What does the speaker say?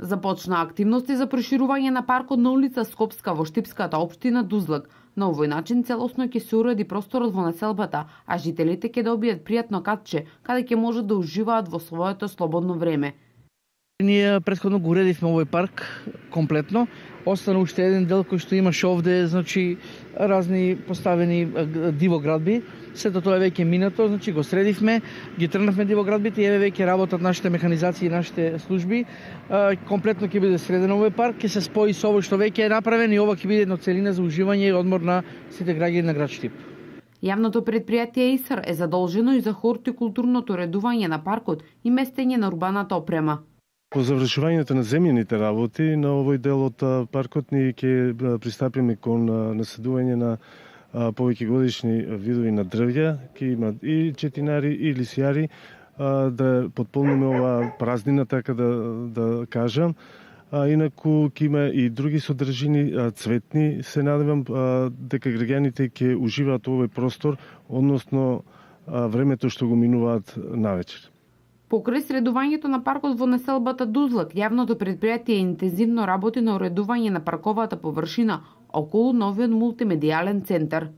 Започна активности за проширување на паркот на улица Скопска во Штипската општина Дузлак. На овој начин целосно ќе се уреди просторот во населбата, а жителите ќе добијат пријатно катче, каде ќе можат да уживаат во своето слободно време. Ние претходно го уредивме овој парк комплетно. Остана уште еден дел кој што имаше овде, значи разни поставени дивоградби. Сето тоа е веќе минато, значи го средивме, ги тргнавме дивоградбите и еве веќе работат нашите механизации и нашите служби. Комплетно ќе биде среден овој парк, ќе се спои со овој што веќе е направен и ова ќе биде една целина за уживање и одмор на сите граѓани на град Штип. Јавното предпријатие ИСР е задолжено и за хортикултурното уредување на паркот и местење на урбаната опрема. По завршувањето на земјаните работи на овој дел од паркот ние ќе пристапиме кон насадување на повеќе годишни видови на дрвја, ќе има и четинари и лисјари, да потполниме ова празнина, така да кажам. Инаку ќе има и други содржини цветни, се надевам дека граѓаните ќе уживаат овој простор, односно времето што го минуваат навечер. Покрај средувањето на паркот во населбата Дузлак, јавното предпријатие интензивно работи на уредување на парковата површина околу новиот мултимедијален центар.